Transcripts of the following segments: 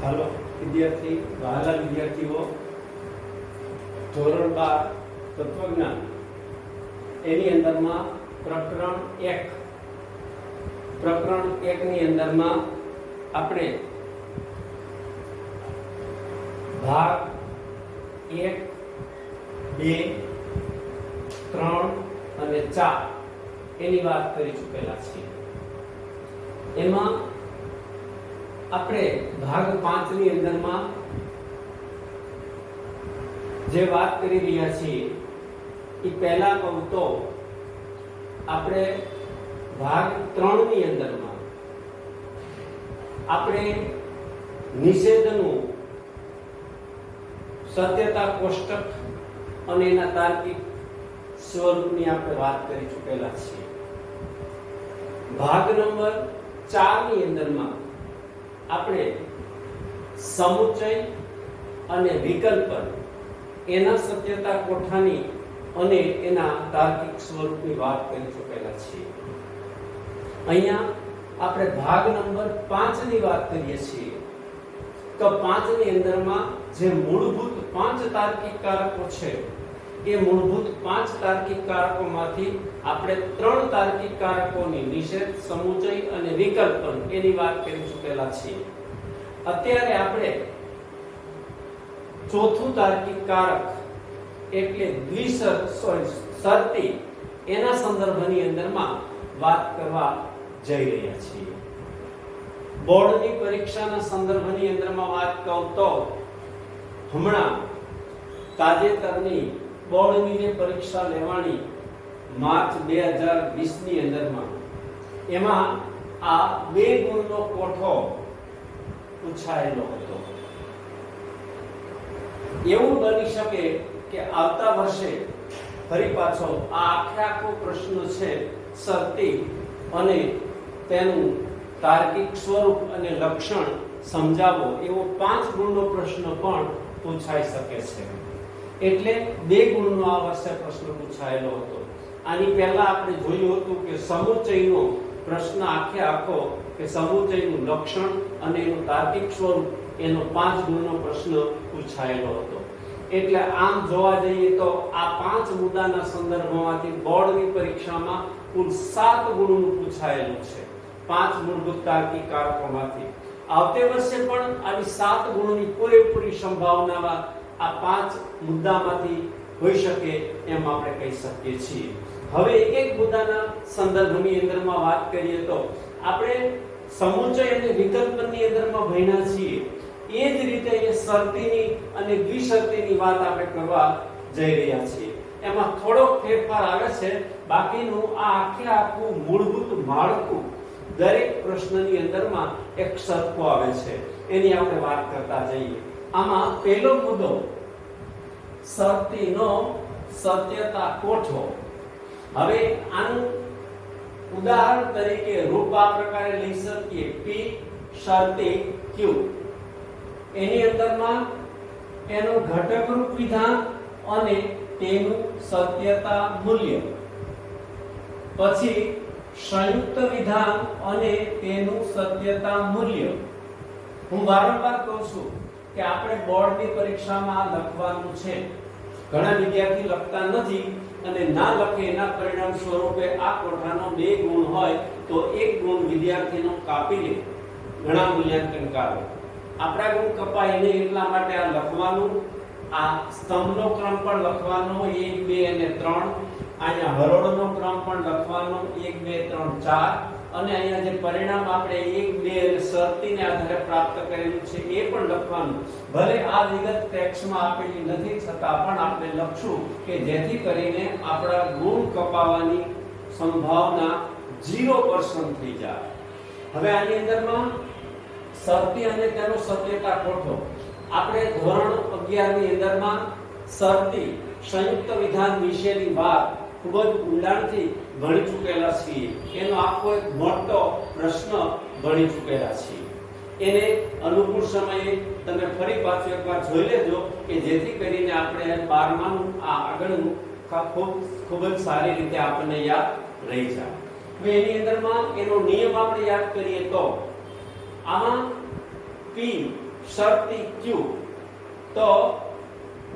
હાલો વિદ્યાર્થી વહાલા વિદ્યાર્થીઓ, ધોરણ 12 તત્વજ્ઞાન એની અંદરમાં પ્રકરણ 1 ની અંદરમાં આપણે ભાગ 1, 2, 3 અને 4 એની વાત કરી ચૂકેલા છીએ। એમાં આપણે ભાગ 5 ની અંદરમાં જે વાત કરી રહ્યા છીએ એ પહેલા કહું તો આપણે ભાગ 3 ની અંદરમાં આપણે નિષેધનું સત્યતા કોષ્ટક અને એના તાર્કિક સ્વરૂપની આપણે વાત કરી ચૂકેલા છીએ। ભાગ નંબર 4 ની અંદરમાં આપણે સમુચ્ચય અને વિકલ્પન એના સત્યતા કોઠાની અને એના તાર્કિક સ્વરૂપની વાત કરી ચૂકેલા છીએ। અહીંયા આપણે ભાગ નંબર 5 ની વાત કરીએ છીએ તો 5 ની અંદરમાં જે મૂળભૂત 5 તાર્કિક કારકો છે એ મૂળભૂત 5 તાર્કિક કારકોમાંથી આપણે 3 તાર્કિક કારકોની નિષેધ, સમુચ્ચય અને વિકલ્પન એની વાત કરી ચૂકેલા છીએ। અત્યારે આપણે ચોથું તાર્કિક કારક એટલે શરતી એના સંદર્ભની અંદરમાં વાત કરવા જઈ રહ્યા છીએ। બોર્ડની પરીક્ષાના સંદર્ભની અંદરમાં વાત કહું તો હમણાં તાજેતરની બોર્ડની જે પરીક્ષા લેવાની માર્ચ 2020 ની અંદરમાં એમાં આ 2 ગુણનો કોઠો પૂછાયેલો હતો। એવું બની શકે કે આવતા વર્ષે ફરી પાછો આ આખો પ્રશ્ન છે શરતી અને તેનું તાર્કિક સ્વરૂપ અને લક્ષણ સમજાવો એવો 5 ગુણનો પ્રશ્ન પણ પૂછાઈ શકે છે। એટલે 2 ગુણનો આ વર્ષે પ્રશ્ન પૂછાયેલો હતો। આની પહેલા આપણે જોયું હતું કે સમુચ્ચયનો પ્રશ્ન આખો કે સમુચ્ચયનું લક્ષણ અને એનું તાર્કિક સ્વરૂપ એનો 5 ગુણનો પ્રશ્ન પૂછાયેલો હતો। એટલે આમ જોવા જઈએ તો આ 5 મુદ્દાના સંદર્ભમાંથી બોર્ડની પરીક્ષામાં કુલ 7 ગુણનું પૂછાયેલું છે 5 મૂળભૂત તાર્કિક કારકોમાંથી। આવતે વર્ષે પણ આવી 7 ગુણની પૂરેપૂરી સંભાવના આ 5 મુદ્દામાંથી હોઈ શકે એમ આપણે કહી શકીએ છીએ। હવે એક મુદ્દાના સંદર્ભની અંદરમાં વાત કરીએ તો આપણે સમુચ્ચય અને વિકલ્પનની અંદરમાં ભણ્યા છીએ એ જ રીતે એ શરતીની અને દ્વિશરતીની વાત આપણે કરવા જઈ રહ્યા છીએ। એમાં થોડો ફેરફાર આવે છે, બાકીનું આ આખું મૂળભૂત માળખું દરેક પ્રશ્નની અંદરમાં એક સરખું આવે છે, એની આપણે વાત કરતા જઈએ। આમાં પહેલો મુદ્દો શરતીનો સત્યતા કોઠો। હવે આનું ઉદાહરણ તરીકે રૂપ આ પ્રકારે લઈ શકીએ P શરતી Q। એની અંદરમાં એનું ઘટક રૂપ વિધાન અને તેનું સત્યતા મૂલ્ય, પછી સંયુક્ત વિધાન અને તેનું સત્યતા મૂલ્ય। હું વારંવાર કહું છું કે આપણે બોર્ડની પરીક્ષામાં લખવાનું છે। ઘણા વિદ્યાર્થી લખતા નથી અને ના લખે એના પરિણામ સ્વરૂપે આ કોઠાનો 2 ગુણ હોય તો 1 ગુણ વિદ્યાર્થીનો કાપી લે ઘણા મૂલ્યાંકનકારો। આપણા ગુણ કપાય નહીં એટલા માટે આ લખવાનું, આ સ્તંભનો ક્રમ પણ લખવાનો 1, 2 અને 3, અહીંયા હરોળનો ક્રમ પણ લખવાનો 1, 2, 3, 4 અને અહીંયા જે પરિણામ આપણે 1, 2 અને શરતીને આધારે પ્રાપ્ત કરેલું છે એ પણ લખવાનું। ભલે આ વિગત ટેક્સ્ટમાં આપેલી નથી છતાં પણ આપણે લખશું કે જેથી કરીને આપણા ગુણ કપાવવાની સંભાવના 0% થઈ જાય। હવે આની અંદરમાં શરતી અને તેનો સત્યતા કોઠો આપણે ધોરણ 11 ની અંદરમાં શરતી સંયુક્ત વિધાન વિશેની વાત ખૂબ જ ઊંડાણથી ભણી ચૂકેલા છીએ। એનો આખો એક મોટો પ્રશ્ન ભણી ચૂકેલા છીએ। એને અનુકૂળ સમયે તમે ફરી પાછું એકવાર જોઈ લેજો કે જેથી કરીને આપણે 12માનું આ આગળનું ખૂબ જ સારી રીતે આપણને યાદ રહી જાય। હવે એની અંદરમાં એનો નિયમ આપણે યાદ કરીએ તો આમાં P શરતી Q, તો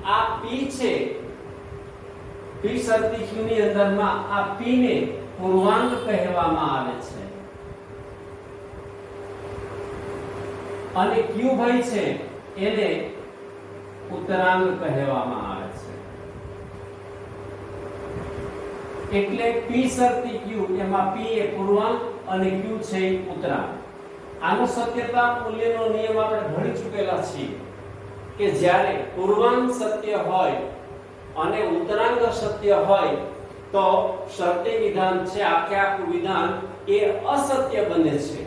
આ P છે, P શરતી Q ની અંદરમાં આ P ને પૂર્ણાંક કહેવામાં આવે છે અને Q ભાઈ છે એને ઉત્તરાંગ કહેવામાં આવે છે। એટલે P શરતી Q એમાં P એ પૂર્ણાંક અને Q છે ઉત્તરાંગ। આનો સત્યતા મૂલ્યનો નિયમ આપણે ભણી ચૂકેલા છીએ કે જ્યારે પૂર્ણાંક સત્ય હોય અને ઉત્તરાંગ સત્ય હોય તો શરતી વિધાન છે, આખું વિધાન એ અસત્ય બને છે।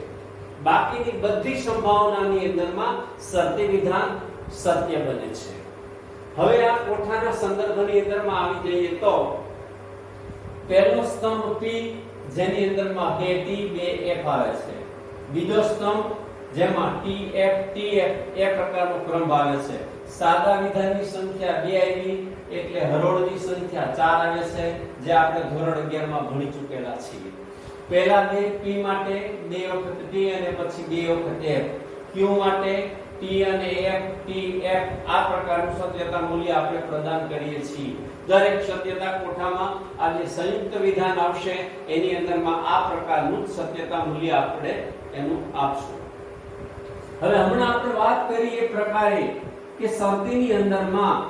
બાકીની બધી સંભાવનાની અંદરમાં શરતી વિધાન સત્ય બને છે। હવે આ કોઠાના સંદર્ભની અંદરમાં આવી જઈએ તો પહેલો સ્તંભ P જેની અંદરમાં 2 T 2 F આવે છે, બીજો સ્તંભ જેમાં TF TF એ પ્રકારનો ક્રમ આવે છે, સાદા વિધાનની સંખ્યા 2 આવી એટલે હરોળની સંખ્યા 4 આવે છે, જે આપણે ધોરણ 11 માં ભણી ચૂકેલા છીએ। પહેલા બે P માટે 2 વખત T અને પછી 2 વખત F, Q માટે T અને F T F આ પ્રકારનું સત્યતા મૂલ્ય આપણે પ્રદાન કરીએ છીએ। દરેક સત્યતા કોઠામાં આ જે સંયુક્ત વિધાન આવશે એની અંદરમાં આ પ્રકારનું સત્યતા મૂલ્ય આપણે એનું આપશું। હવે હમણાં આપણે વાત કરી એ પ્રકારે કે શરતીની અંદરમાં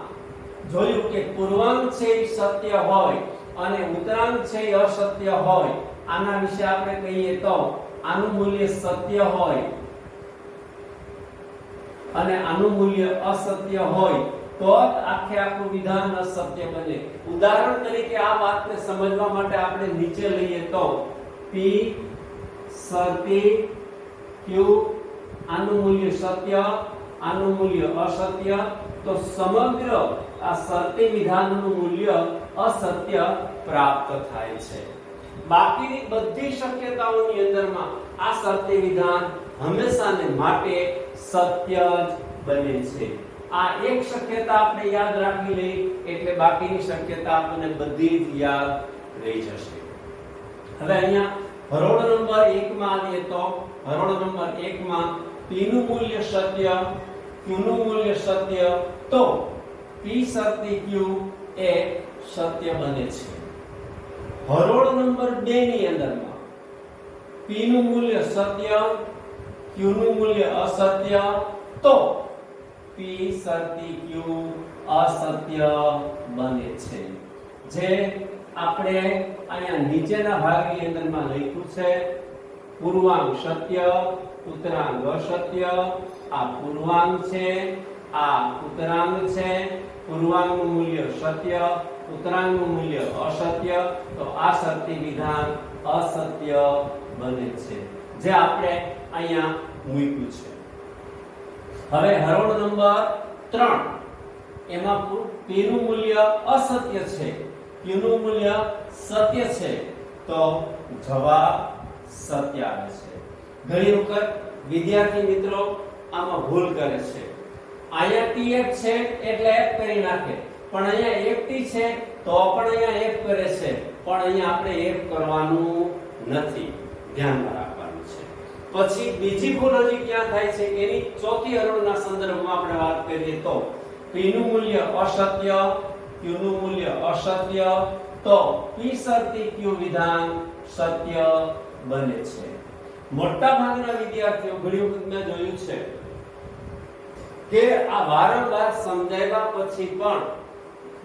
જોયું કે પૂર્ણાંક છે એ સત્ય હોય અને ઉત્તરાંક છે એ અસત્ય હોય। આના વિશે આપણે કહીએ તો આનું મૂલ્ય સત્ય હોય અને આનું મૂલ્ય અસત્ય હોય તો આખું વિધાન અસત્ય બને। ઉદાહરણ તરીકે આ વાતને સમજવા માટે આપણે નીચે લઈએ તો P શરતી Q આનું મૂલ્ય સત્ય, આનું મૂલ્ય અસત્ય, તો સમગ્ર આ શરતી વિધાનનું મૂલ્ય અસત્ય પ્રાપ્ત થાય છે। બાકીની બધી શક્યતાઓની અંદરમાં આ શરતી વિધાન હંમેશાને માટે સત્ય જ બને છે। આ એક શક્યતા આપણે યાદ રાખી લઈ એટલે બાકીની શક્યતા આપણને બધી જ યાદ રહી જશે। હવે અહીંયા હરોળ નંબર 1 માં આવીએ તો હરોળ નંબર 1 માં P નું મૂલ્ય સત્ય, Q નું મૂલ્ય સત્ય, તો P શરતી Q એ સત્ય બને છે। હરોળ નંબર 2 ની અંદરમાં P નું મૂલ્ય સત્ય, Q નું મૂલ્ય અસત્ય, તો P શરતી Q અસત્ય બને છે। જે આપણે અહીંયા નીચેના ભાગની અંદરમાં લખ્યું છે પૂર્ણાંક સત્ય, ઉત્તરાંગ અસત્ય, આ પૂર્ણાંક છે, આ ઉત્તરાંગ છે, પૂર્ણાંકનું મૂલ્ય સત્ય, ઉત્તરાંગનું મૂલ્ય અસત્ય, તો આ શરતી વિધાન અસત્ય બને છે, જે આપણે અહીંયા મૂક્યું છે। હવે હરોળ નંબર 3 એમાં P નું મૂલ્ય અસત્ય છે, Q નું મૂલ્ય સત્ય છે, તો જવાબ સત્ય આવે છે। ઘણી વખત વિદ્યાર્થી મિત્રો આમાં ભૂલ કરે છે, અહીંયા TF છે એટલે F કરી નાખે, પણ અહીંયા FT છે તો પણ અહીંયા F કરે છે, પણ અહીંયા આપણે F કરવાનું નથી, ધ્યાનમાં રાખવાનું છે। પછી બીજી ભૂલ હજી ક્યાં થાય છે એની ચોથી હરોળના સંદર્ભમાં આપણે વાત કરીએ તો P નું મૂલ્ય અસત્ય, Q નું મૂલ્ય અસત્ય, તો P શરતી Q વિધાન સત્ય બને છે। મોટા ભાગના વિદ્યાર્થીઓ ઘણી વખત મેં જોયું છે કે આ વારંવાર સમજાવ્યા પછી પણ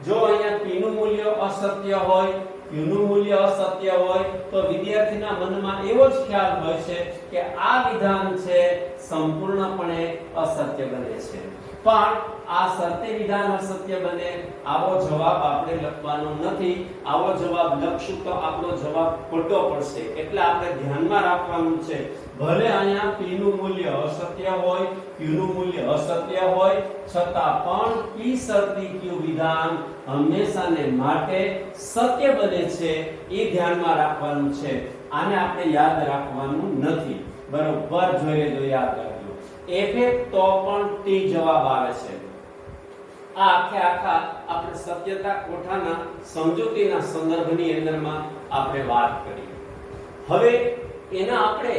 જો અહીંયા P નું મૂલ્ય અસત્ય હોય, Q નું મૂલ્ય અસત્ય હોય, તો વિદ્યાર્થીના મનમાં એવો જ ખ્યાલ હોય છે કે આ વિધાન છે સંપૂર્ણપણે અસત્ય બને છે। પણ આ શરતી વિધાન અસત્ય બને આવો જવાબ આપણે લખવાનો નથી। આવો જવાબ લખશું તો આપણો જવાબ ખોટો પડશે, એટલે આપણે ધ્યાનમાં રાખવાનું છે ભલે અહીંયા P નું મૂલ્ય અસત્ય હોય, Q નું મૂલ્ય અસત્ય હોય, છતાં પણ P શરતી Q વિધાન હંમેશાને માટે સત્ય બને છે, એ ધ્યાનમાં રાખવાનું છે। આને આપણે યાદ રાખવાનું નથી, બરોબર જોઈ લેજો, યાદ રાખજો। F તો પણ T જવાબ આવે છે। આ આખા આપણે સત્યતા કોઠાના સમજૂતીના સંદર્ભની અંદરમાં આપણે વાત કરી। હવે એના આપણે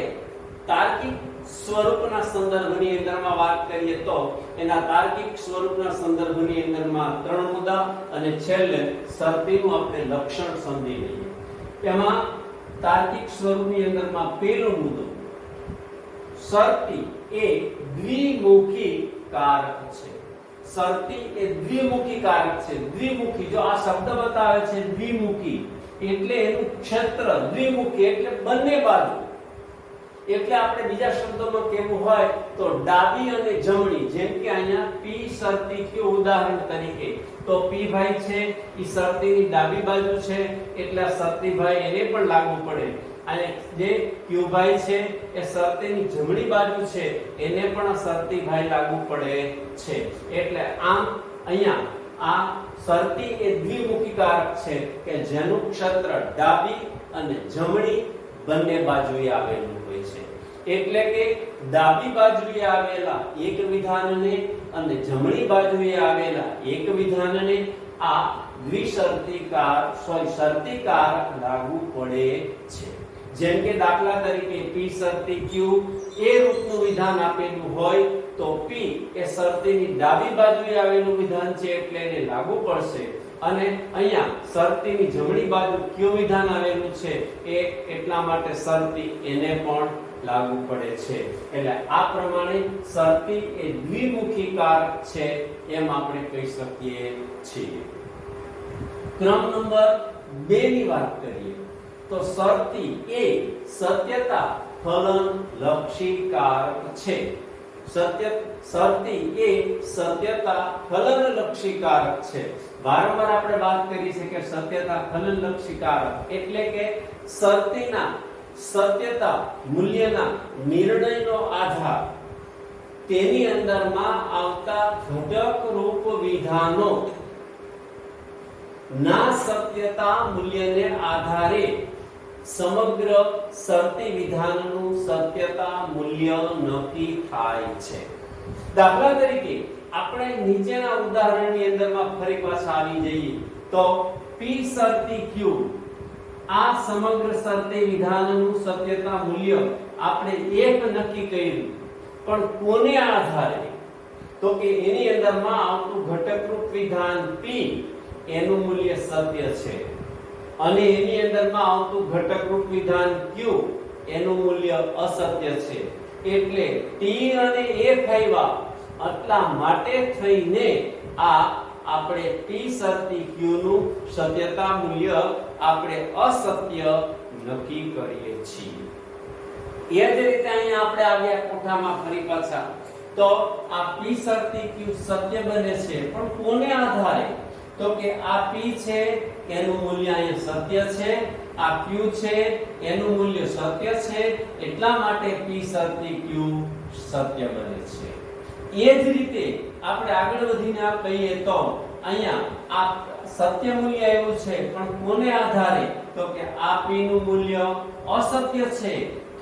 તાર્કિક સ્વરૂપના સંદર્ભની અંદરમાં વાત કરીએ તો એના તાર્કિક સ્વરૂપના સંદર્ભની અંદરમાં 3 મુદ્દા અને છેલ્લે શરતીનું આપણે લક્ષણ સમજી લઈએ. એમાં તાર્કિક સ્વરૂપની અંદરમાં પહેલો મુદ્દો, શરતી એ દ્વિમુખી કારક છે. શરતી એ દ્વિમુખી કારક છે. દ્વિમુખી, જો આ શબ્દ બતાવે છે દ્વિમુખી એટલે એનું ક્ષેત્ર દ્વિમુખી એટલે બંને બાજુ. એટલે આપણે બીજા શબ્દોમાં કહેવું હોય તો ડાબી અને જમણી, જેમ કે અહીંયા P શરતી Q ઉદાહરણ તરીકે, તો P ભાઈ છે ઈ શરતીની ડાબી બાજુ છે એટલે શરતી ભાઈ એને પણ લાગુ પડે, અને જે Q ભાઈ છે એ શરતીની જમણી બાજુ છે એને પણ શરતી ભાઈ લાગુ પડે છે. એટલે આમ અહીંયા આ શરતી એ દ્વિમુખી કારક છે કે જેનું ક્ષેત્ર ડાબી અને જમણી બંને બાજુએ આવેલું હોય છે. એટલે કે ડાબી બાજુએ આવેલા એક વિધાનને અને જમણી બાજુએ આવેલા એક વિધાનને આ શરતી કારક લાગુ પડે છે. જેમ કે દાખલા તરીકે P શરતી Q એ રૂપનું વિધાન આપેલું હોય તો P એ શરતીની ડાબી બાજુએ આવેલું વિધાન છે એટલે એને લાગુ પડશે, અને અહીંયા શરતીની જમણી બાજુ Q વિધાન આવેલું છે એ એટલા માટે શરતી એને પણ લાગુ પડે છે. એટલે આ પ્રમાણે શરતી એ દ્વિમુખી કારક છે એમ આપણે કહી શકીએ છીએ. ક્રમ નંબર 2 ની વાત કરીએ તો શરતી એ સત્યતા ફલન લક્ષી કારક છે. શરતી એ સત્યતા ફલન લક્ષી કારક છે. વારંવાર આપણે વાત કરી છે કે સત્યતા ફલન લક્ષી કારક એટલે કે શરતીના સત્યતા મૂલ્યના નિર્ણયનો આધાર તેની અંદરમાં આવતા ઘટક રૂપ વિધાનો ના સત્યતા મૂલ્યને આધારે સમગ્ર શરતી વિધાનનું સત્યતા મૂલ્ય નક્કી થાય છે. દાખલા તરીકે આપણે નીચેના ઉદાહરણની અંદરમાં ફરી પાછા આવી જઈએ તો P શરતી Q આ સમગ્ર શરતી વિધાનનું સત્યતા મૂલ્ય આપણે એક નક્કી કર્યું, પણ કોને આધારે? તો કે એની અંદરમાં આવતું ઘટકરૂપ વિધાન P એનું મૂલ્ય સત્ય છે, અને એની અંદરમાં આવતું ઘટકરૂપ વિધાન Q એનું મૂલ્ય અસત્ય છે. એટલે T અને F આવ્યા એટલા માટે થઈને આ આપણે P શરતી Q નું સત્યતા મૂલ્ય આપણે અસત્ય નક્કી કરીએ છીએ. એ જ રીતે અહીંયા આપણે આવ્યા કોઠામાં ફરી પાછા તો આ P શરતી Q સત્ય બને છે, પણ કોને આધારે? તો કે આ P છે એનું મૂલ્ય અહીંયા સત્ય છે, આ Q છે એનું મૂલ્ય સત્ય છે, એટલા માટે P શરતી Q સત્ય બને છે. એ જ રીતે આપણે આગળ વધીને આ કહીએ તો અહીંયા આ સત્ય મૂલ્ય એવું છે, પણ કોને આધારે? તો કે આ P નું મૂલ્ય અસત્ય છે,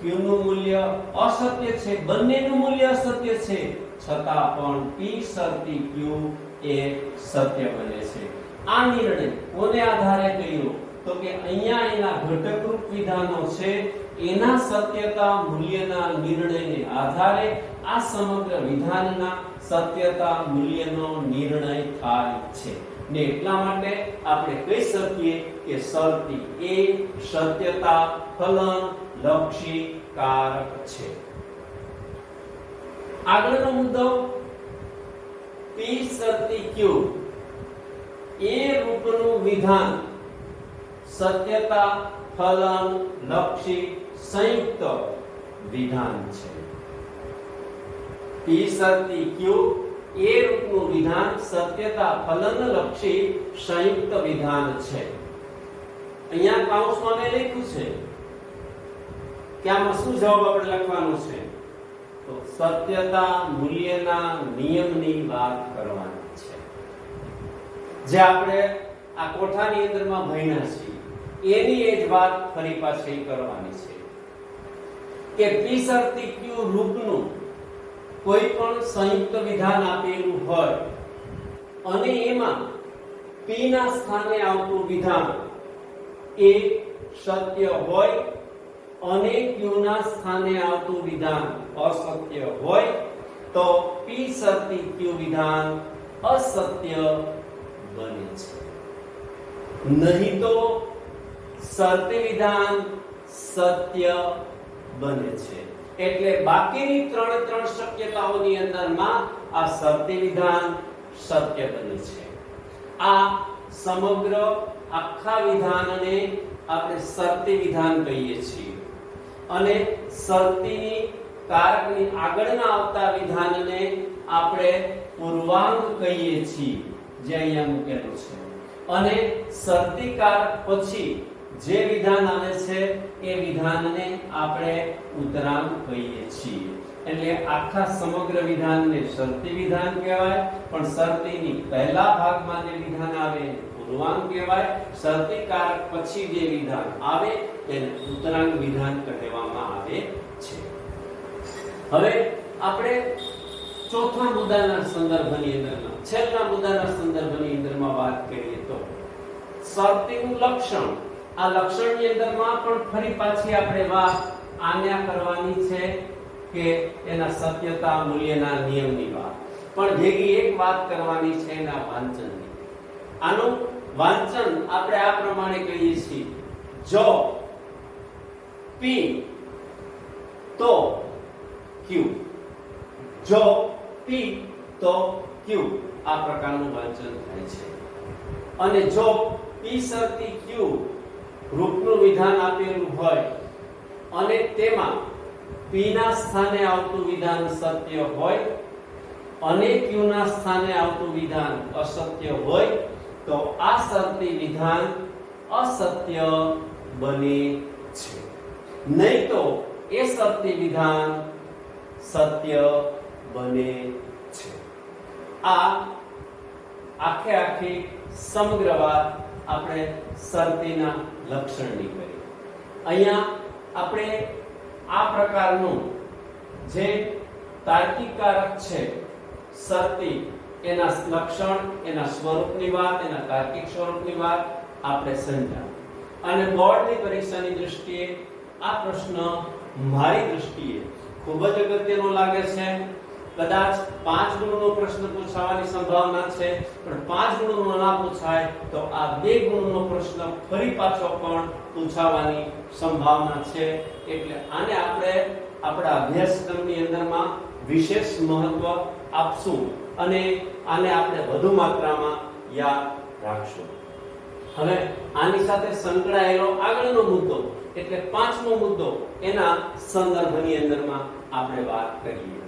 Q નું મૂલ્ય અસત્ય છે, બંનેનું મૂલ્ય અસત્ય છે, છતાં પણ P શરતી Q એ સત્ય બને છે. આ નિર્ણય કોને આધારે કર્યો? તો કે અહીંયા એના ઘટકરૂપ વિધાનો છે એના સત્યતા મૂલ્યના નિર્ણયને આધારે આ સમગ્ર વિધાનના સત્યતા મૂલ્યનો નિર્ણય થાય છે. ને એટલા માટે આપણે કહી શકીએ કે શરતી એ સત્યતા ફલન લક્ષી કારક છે. આગળનો મુદ્દો P શરતી Q એ રૂપનું વિધાન સત્યતા ફલન લક્ષી સંયુક્ત વિધાન છે. P શરતી Q એ રૂપનું વિધાન સત્યતા ફલન લક્ષી સંયુક્ત વિધાન છે. અહીંયા કૌંસમાં મેં લખ્યું છે કે આમાં શું જવાબ આપણે લખવાનો છે? તો સત્યતા મૂલ્યના નિયમની વાત કરવાની છે, જે આપણે આ કોઠાની અંદરમાં ભણ્યા છીએ એની એ જ વાત ફરી પાછી કરવાની છે કે P શરતી Q રૂપનું કોઈ પણ સંયુક્ત વિધાન આપેલું હોય અને એમાં P ના સ્થાને આવતું વિધાન એ સત્ય હોય અને Q ના સ્થાને આવતું વિધાન અસત્ય હોય તો P શરતી Q વિધાન અસત્ય બને છે, નહીં તો શરતી વિધાન સત્ય બને છે. એટલે બાકીની ત્રણ શક્યતાઓની અંદરમાં આ શરતી વિધાન સત્ય બને છે. આ સમગ્ર આખા વિધાનને આપણે શરતી વિધાન કહીએ છીએ અને શરતીની કારકની આગળના આવતા વિધાનને આપણે પૂર્વાંગ કહીએ છીએ, જે અહીંયા મૂકેલું છે. અને શરતી કારક પછી જે વિધાન આવે છે એ વિધાનને આપણે ઉત્તરાંગ કહીએ છીએ. એટલે આખા સમગ્ર વિધાનને શરતી વિધાન કહેવાય, પણ શરતીની પહેલા ભાગમાં જે વિધાન આવે પૂર્વાંગ કહેવાય. શરતી કારક પછી જે વિધાન આવે તેને ઉત્તરાંગ વિધાન કહેવામાં આવે છે. હવે આપણે ચોથા મુદ્દાના સંદર્ભની અંદરમાં, છેલ્લા મુદ્દાના સંદર્ભની અંદરમાં વાત કરીએ તો શરતીનું લક્ષણ. આ લક્ષણની અંદરમાં પણ ફરી પાછી આપણે વાત આન્યા કરવાની છે કે એના સત્યતા મૂલ્યના નિયમની વાત, પણ ભેગી એક વાત કરવાની છે એના વાંચનની. આનું વાંચન આપણે આ પ્રમાણે કહીએ છીએ: જો P તો Q, જો P તો Q, આ પ્રકારનું વાંચન થાય છે. અને જો P શરતી Q રૂપનું વિધાન આપેલું હોય અને તેમાં P ના સ્થાને આવતું વિધાન સત્ય હોય અને Q ના સ્થાને આવતું વિધાન અસત્ય હોય તો આ શરતી વિધાન અસત્ય બને છે, નહીં તો એ શરતી વિધાન સત્ય બને છે. આ આખી સમગ્ર વાત આપણે શરતીના લક્ષણની કરી. અહીંયા આપણે આ પ્રકારનું જે તાર્કિક કારક છે શરતી, એના લક્ષણ, એના સ્વરૂપની વાત, એના તાર્કિક સ્વરૂપની વાત આપણે સમજ્યા. અને બોર્ડની પરીક્ષાની દૃષ્ટિએ આ પ્રશ્ન મારી દૃષ્ટિએ ખૂબ જ અગત્યનો લાગે છે. કદાચ 5 ગુણનો પ્રશ્ન પૂછાવાની સંભાવના છે, પણ 5 ગુણનો ના પૂછાય તો આ 2 ગુણનો પ્રશ્ન ફરી પાછો પણ પૂછાવાની સંભાવના છે. એટલે આને આપણે આપણા અભ્યાસક્રમની અંદરમાં વિશેષ મહત્વ આપશું અને આને આપણે વધુ માત્રામાં યાદ રાખશું. હવે આની સાથે સંકળાયેલો આગળનો મુદ્દો એટલે 5મો મુદ્દો, એના સંદર્ભની અંદરમાં આપણે વાત કરીએ.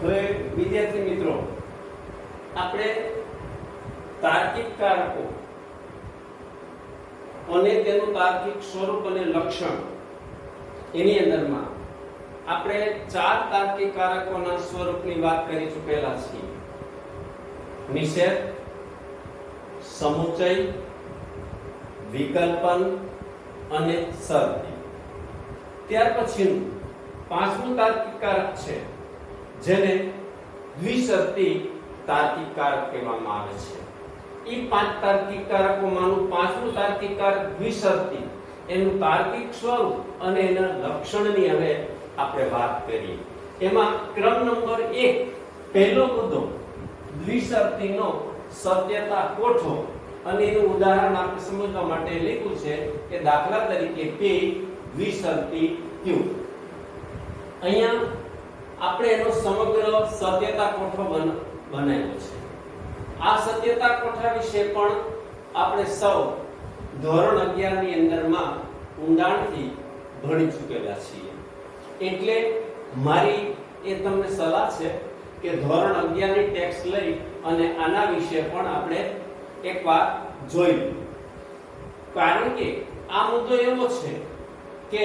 હવે વિદ્યાર્થી મિત્રો, આપણે તાર્કિક કારકો અને તેનું તાર્કિક સ્વરૂપ અને લક્ષણ એની અંદરમાં આપણે 4 તાર્કિક કારકોના સ્વરૂપની વાત કરી ચૂકેલા છીએ. નિષેધ, સમુચય, વિકલ્પન અને શરતી. ત્યાર પછીનું 5મું તાર્કિક કારક છે જેને દ્વિશરતી તાર્કિક કારક કહેવામાં આવે છે. એ 5 તાર્કિક કારકોમાંનું 5મું તાર્કિક કારક દ્વિશરતી, એનું તાર્કિક સ્વરૂપ અને એના લક્ષણની હવે આપણે વાત કરીએ. એમાં ક્રમ નંબર 1, પહેલો મુદ્દો દ્વિશરતીનો સત્યતા કોઠો, અને એનું ઉદાહરણ આપણે સમજવા માટે લખ્યું છે કે દાખલા તરીકે P દ્વિશરતી Q. અહીંયા આપણે એનો સમગ્ર સત્યતા કોઠો બનાવ્યો છે. આ સત્યતા કોઠા વિશે પણ આપણે સૌ ધોરણ 11 ની અંદરમાં ઊંડાણથી ભણી ચૂકેલા છીએ. એટલે મારી એ તમને સલાહ છે કે ધોરણ 11 ની ટેક્સ્ટ લઈ અને આના વિશે પણ આપણે એકવાર જોઈ લો. કારણ કે આ મુદ્દો એવો છે કે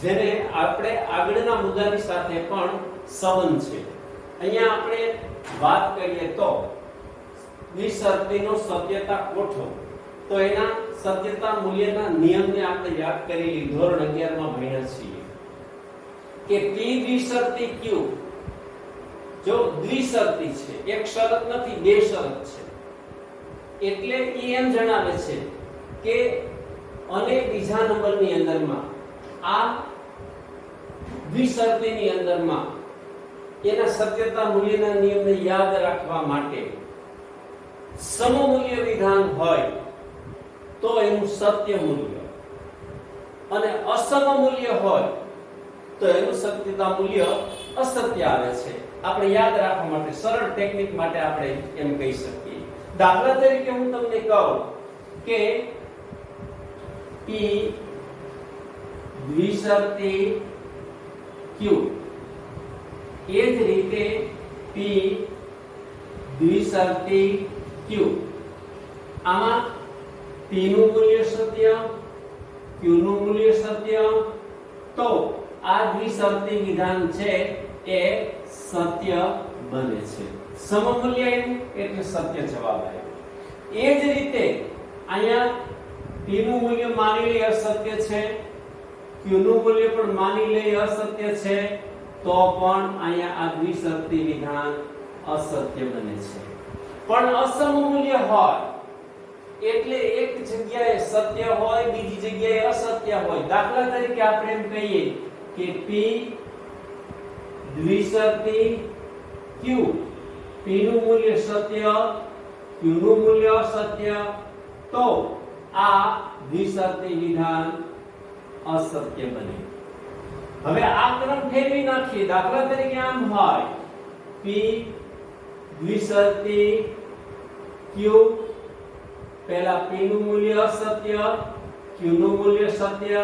જેને આપણે આગળના મુદ્દાની સાથે પણ સંબંધ છે. અહીંયા આપણે વાત કરીએ તો દ્વિશરતીનો સત્યતા કોઠો, તો એના સત્યતા મૂલ્યના નિયમને આપણે યાદ કરી લીધો, ધોરણ 11 માં ભણ્યા છીએ કે P દ્વિશરતી Q જો દ્વિશરતી છે, એક શરત નથી, 2 શરત છે. એટલે એ એમ જણાવે છે કે અને બીજા નંબરની અંદરમાં આ દ્વિશરતીની અંદરમાં એના સત્યતા મૂલ્યના નિયમને યાદ રાખવા માટે સમમૂલ્ય વિધાન હોય તો એનું સત્ય મૂલ્ય, અને અસમમૂલ્ય હોય તો એનું સત્યતા મૂલ્ય અસત્ય આવે છે. આપણે યાદ રાખવા માટે સરળ ટેકનિક માટે આપણે એમ કહી શકીએ. દાખલા તરીકે હું તમને કહું કે P દ્વિશરતી Q, એ જ રીતે P દ્વિશરતી Q. આમાં P નું મૂલ્ય સત્ય, Q નું મૂલ્ય સત્ય, તો આ દ્વિશરતી વિધાન છે એ સત્ય બને છે. સમમૂલ્ય એટલે સત્ય જવાબ આવ્યો. એ જ રીતે અહીંયા P નું મૂલ્ય માની લઈ અસત્ય છે, Q નું મૂલ્ય પણ માની લઈ અસત્ય છે, તો પણ અહીંયા આ દ્વિશરતી વિધાન અસત્ય બને છે. પણ અસમમૂલ્ય હોય એટલે એક જગ્યાએ સત્ય હોય, બીજી જગ્યાએ અસત્ય હોય. દાખલા તરીકે આપણે એમ કહીએ કે P દ્વિશરતી Q, P નું મૂલ્ય સત્ય, Q નું મૂલ્ય અસત્ય, તો આ દ્વિશરતી વિધાન અસત્ય બને. હવે આ ક્રમ ફેરવી નાખીએ. દાખલા તરીકે આમ હોય P દ્વિશરતી Q, પહેલા P નું મૂલ્ય અસત્ય, Q નું મૂલ્ય સત્ય,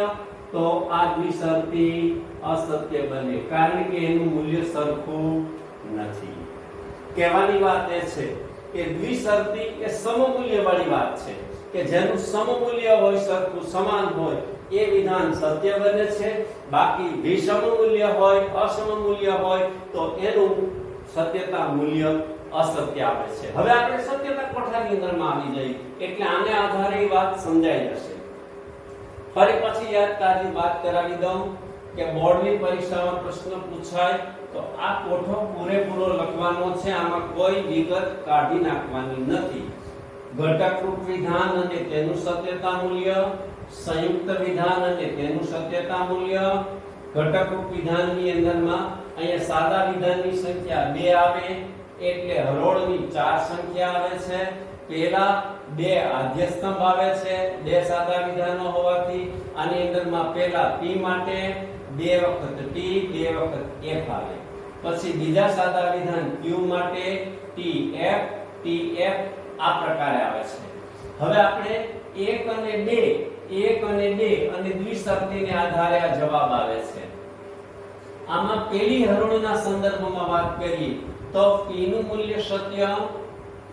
તો આ દ્વિશરતી અસત્ય બને, કારણ કે એનું મૂલ્ય સરખું નથી. કહેવાની વાત એ છે કે દ્વિશરતી એ સમમૂલ્ય વાળી વાત છે કે જેનું સમમૂલ્ય હોય, સરખું સમાન હોય, એ વિધાન સત્ય બને છે. બાકી વિષમમૂલ્ય હોય, અસમમૂલ્ય હોય, તો એનું સત્યતા મૂલ્ય અસત્ય આવે છે. હવે આપણે સત્યતા કોઠાની અંદરમાં આવી જઈએ એટલે આને આધારે એ વાત સમજાઈ જશે. ફરી પછી યાદ તાજી વાત કરાવી દઉં કે બોર્ડની પરીક્ષામાં પ્રશ્ન પૂછાય તો આ કોઠો પૂરેપૂરો લખવાનો છે. આમાં કોઈ વિગત કાઢી નાખવાની નથી. ઘટકરૂપ વિધાન અને તેનું સત્યતા મૂલ્ય, સંયુક્ત વિધાન અને તેનું સત્યતા મૂલ્ય. ઘટકરૂપ વિધાનની અંદરમાં અહીંયા સાદા વિધાનની સંખ્યા 2 આવે એટલે હરોળની 4 સંખ્યા આવે છે. પહેલા 2 આદ્ય સ્તંભ આવે છે, 2 સાદા વિધાનો હોવાથી. આની અંદરમાં પહેલા P માટે 2 વખત T, 2 વખત F આવે. પછી બીજા સાદા વિધાન Q માટે TF, TF આ પ્રકારે આવે છે. હવે આપણે 1 અને 2 અને દ્વિશરતીને આધારે આ જવાબ આવે છે. આમાં પેલી હરોળના સંદર્ભમાં વાત કરીએ તો p નું મૂલ્ય સત્ય,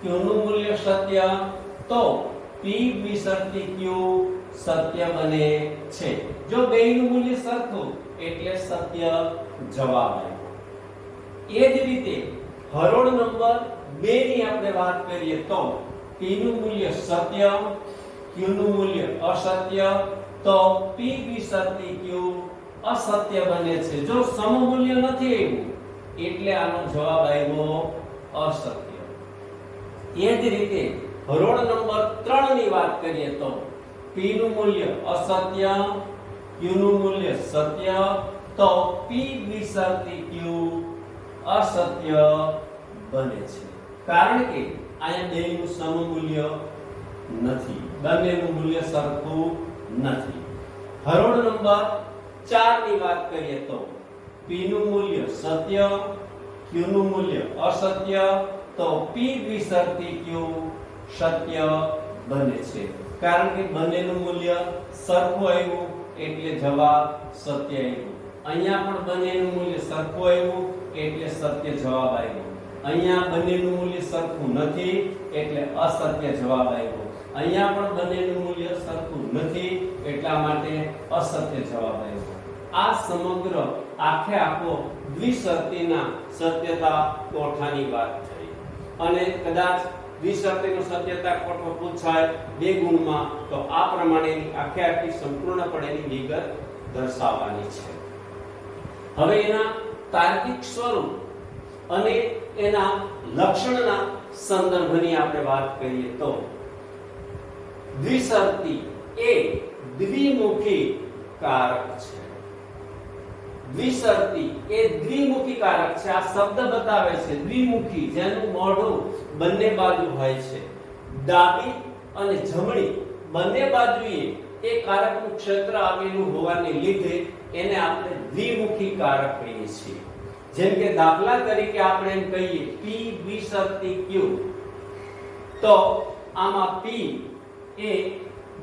q નું મૂલ્ય સત્ય, તો p દ્વિશરતી q સત્ય બને છે. જો બેયનું મૂલ્ય સરખું એટલે સત્ય જવાબ આવ્યો. એ જ રીતે હરોળ નંબર 2 ની આપણે વાત કરીએ તો p નું મૂલ્ય સત્ય, q નું મૂલ્ય અસત્ય, તો p દ્વિશરતી q અસત્ય બને છે. જો સમમૂલ્ય નથી આવ્યું એટલે આનો જવાબ આવ્યો અસત્ય. એ જ રીતે હરોળ નંબર 3 ની વાત કરીએ તો p નું મૂલ્ય અસત્ય, q નું મૂલ્ય સત્ય, તો p દ્વિશરતી q અસત્ય બને છે. કારણ કે અહીંયા બેયનું સમમૂલ્ય નથી, બંનેનું મૂલ્ય સરખું નથી. હરોળ નંબર 4 ની વાત કરીએ તો p નું મૂલ્ય સત્ય, q નું મૂલ્ય અસત્ય, તો p દ્વિશરતી q સત્ય બને છે. કારણ કે બંનેનું મૂલ્ય સરખું આવ્યું એટલે જવાબ સત્ય આવ્યો. અહીંયા પણ બંનેનું મૂલ્ય સરખું આવ્યું એટલે સત્ય જવાબ આવ્યો. અહીંયા બંનેનું મૂલ્ય સરખું નથી એટલે અસત્ય જવાબ આવ્યો. અહીંયા પણ બંનેનું મૂલ્ય સરખું નથી એટલા માટે અસત્ય જવાબ આવ્યો. આ સમગ્ર આખો દ્વિશરતીના સત્યતા કોઠાની વાત થઈ. અને કદાચ દ્વિશરતીનો સત્યતા કોઠો પૂછાય 2 ગુણમાં તો આ પ્રમાણેની આખી સંપૂર્ણપણેની વિગત દર્શાવવાની છે. હવે એના તાર્કિક સ્વરૂપ અને એના લક્ષણના સંદર્ભની આપણે વાત કરીએ તો દ્વિશરતી એ દ્વિમુખી કારક છે. દ્વિશરતી એ દ્વિમુખી કારક છે. આ શબ્દ બતાવે છે દ્વિમુખી, જેનું મોઢું બંને બાજુ હોય છે. ડાબી અને જમણી બંને બાજુએ એ કારકનું ક્ષેત્ર આવેલું હોવાને લીધે એને આપણે દ્વિમુખી કારક કહીએ છીએ. જેમ કે દાખલા તરીકે આપણે એમ કહીએ p દ્વિશરતી q, તો આમાં p એ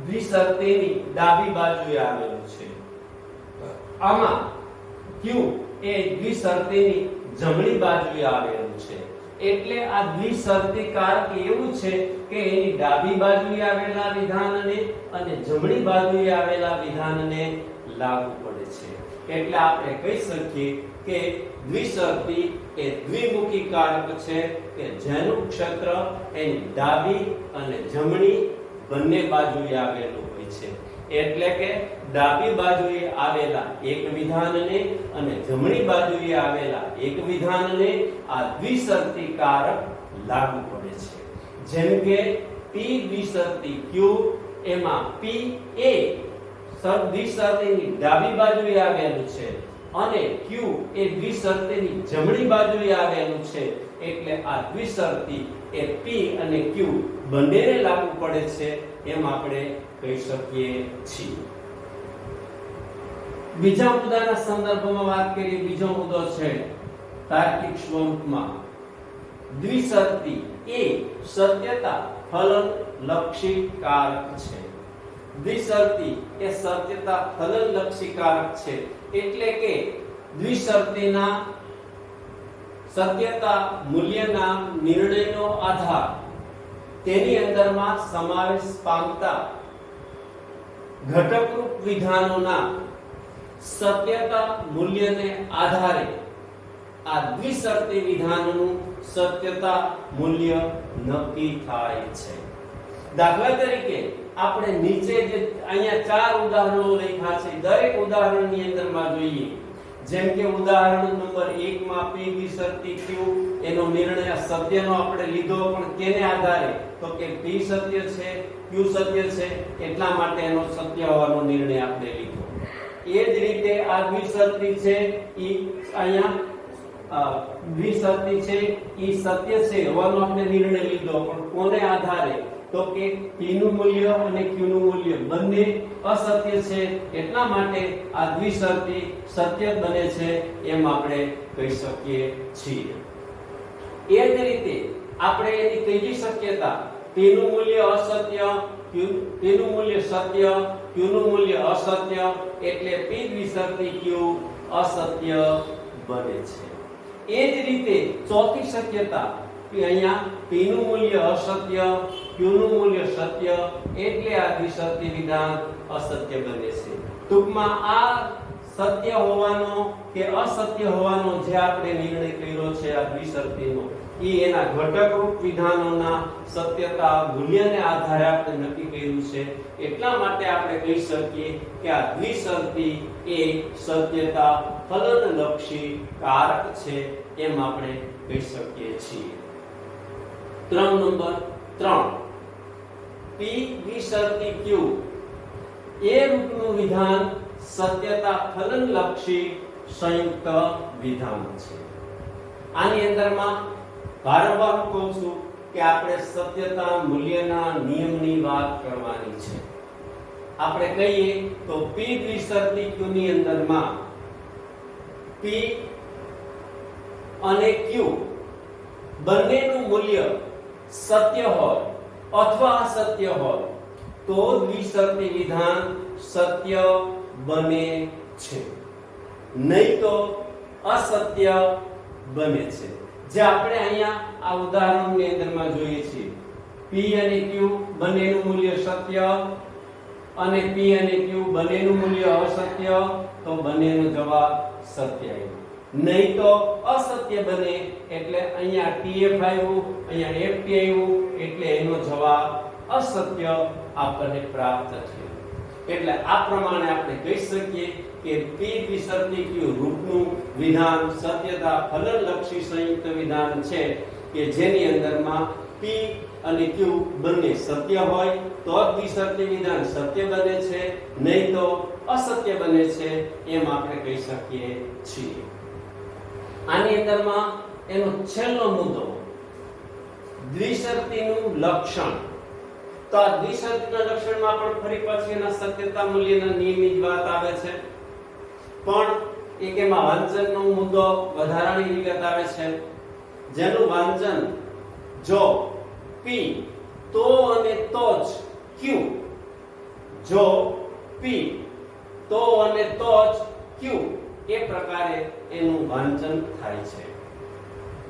દ્વિશરતીની ડાબી બાજુએ આવેલું છે, આમાં q એ દ્વિશરતીની જમણી બાજુએ આવેલું છે. એટલે આ દ્વિશરતી કારક એવું છે કે એની ડાબી બાજુએ આવેલા વિધાનને અને જમણી બાજુએ આવેલા વિધાનને લાગુ પડે છે. એટલે આપણે કહી શકીએ કે દ્વિશરતી એ દ્વિમુખી કારક છે કે જેનું ક્ષેત્ર એની ડાબી અને જમણી બંને બાજુએ આવેલું હોય છે. એટલે કે ડાબી બાજુએ આવેલા એક વિધાનને અને જમણી બાજુએ આવેલા એક વિધાનને આ દ્વિશરતી કારક લાગુ પડે છે. જેમ કે p દ્વિશરતી q, એમાં p એ દ્વિશરતીની ડાબી બાજુએ આવેલું છે અને q એ દ્વિશરતીની જમણી બાજુએ આવેલું છે. એટલે આ દ્વિશરતી એ p અને q બંનેને લાગુ પડે છે એમ આપણે કહી શકીએ છીએ. બીજા મુદ્દાના સંદર્ભમાં વાત કરીએ. બીજો મુદ્દો છે તાર્કિક સ્વરૂપમાં દ્વિશરતી એ સત્યતા ફલન લક્ષી કારક છે. દ્વિશરતી એ સત્યતા ફલન લક્ષી કારક છે. એટલે કે દ્વિશરતીના સત્યતા મૂલ્યના નિર્ણયનો આધાર તેની અંદરમાં સમાવેશ પામતા ઘટકરૂપ વિધાનોના સત્યતા મૂલ્યને આધારે આ દ્વિશરતી વિધાનનું સત્યતા મૂલ્ય નક્કી થાય છે. દાખલા તરીકે આપણે નીચે જે અહીંયા 4 ઉદાહરણો લખ્યા છે, દરેક ઉદાહરણની અંદરમાં જોઈએ. જેમ કે ઉદાહરણ નંબર 1 માં p દ્વિશરતી q એનો નિર્ણય સત્યનો આપણે લીધો, પણ કેને આધારે? તો કે p સત્ય છે, q સત્ય છે, એટલા માટે એનો સત્ય હોવાનો નિર્ણય આપણે લીધો. એ જ રીતે આ દ્વિશરતી છે, ઈ અહીંયા દ્વિશરતી છે, ઈ સત્ય છે હોવાનો આપણે નિર્ણય લીધો, પણ કોને આધારે? તો કે p નું મૂલ્ય અને q નું મૂલ્ય બંને અસત્ય છે, એટલા માટે આ દ્વિશરતી સત્ય બને છે એમ આપણે કહી શકીએ છીએ. એ જ રીતે આપણે એની ત્રીજી શક્યતા p નું મૂલ્ય અસત્ય, p નું મૂલ્ય સત્ય, q નું મૂલ્ય અસત્ય, એટલે p દ્વિશરતી q અસત્ય બને છે. એ જ રીતે ચોથી શક્યતા કે અહીંયા p નું મૂલ્ય અસત્ય, q નું મૂલ્ય સત્ય, એટલે આ દ્વિશરતી વિધાન અસત્ય બને છે. ટૂંકમાં આ સત્ય હોવાનો કે અસત્ય હોવાનો જે આપણે નિર્ણય કર્યો છે આ દ્વિશરતીનો, એ એના ઘટક રૂપ વિધાનોના સત્યતા મૂલ્યને આધારે આપણે નક્કી કર્યું છે. એટલા માટે આપણે કહી શકીએ કે આ દ્વિશરતી એ સત્યતા ફલનલક્ષી કારક છે, એમ આપણે કહી શકીએ છીએ. ક્રમ નંબર 3, p દ્વિશરતી q એ રૂપનું વિધાન સત્યતા ફલનલક્ષી સંયુક્ત વિધાન છે. આની અંદરમાં વારંવાર કહું છું કે આપણે સત્યતા મૂલ્યના નિયમની વાત કરવાની છે. આપણે કહીએ તો p દ્વિશરતી q ની અંદરમાં p અને q બંનેનું મૂલ્ય સત્ય હોય અથવા અસત્ય હોય તો દ્વિશરતી વિધાન સત્ય બને છે, નહીં તો અસત્ય બને છે. જે આપણે અહીંયા આ ઉદાહરણની અંદરમાં જોઈએ છીએ, p અને q બંનેનું મૂલ્ય સત્ય અને p અને q બંનેનું મૂલ્ય અસત્ય, તો બંનેનો જવાબ સત્ય આવ્યો. નહીં તો અસત્ય બને, એટલે અહીંયા tf આવ્યું, અહીંયા ft આવ્યું, એટલે એનો જવાબ અસત્ય આપણને પ્રાપ્ત થયો. એટલે આ પ્રમાણે આપણે કહી શકીએ કે p દ્વિશરતી q રૂપનું વિધાન સત્યતા ફલનલક્ષી સંયુક્ત વિધાન છે કે જેની અંદરમાં p અને q બંને સત્ય હોય તો દ્વિશરતી વિધાન સત્ય બને છે, નહીં તો અસત્ય બને છે, એમ આપણે કહી શકીએ છીએ. આની અંદરમાં એનો છેલ્લો મુદ્દો દ્વિશરતીનું લક્ષણ. તો આ દ્વિશરતીના લક્ષણમાં પણ ફરી પછી એના સત્યતા મૂલ્યના નિયમની જ વાત આવે છે, પણ એક એમાં વાંચનનો મુદ્દો વધારાની વિગત આવે છે, જેનું વાંચન જો p તો અને તો જ q, જો p તો અને તો જ q, એ પ્રકારે એનું વાંચન થાય છે.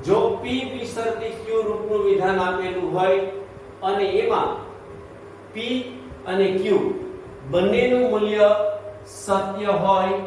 જો p દ્વિશરતી q રૂપનું વિધાન આપેલું હોય અને એમાં p અને q બંનેનું મૂલ્ય સત્ય હોય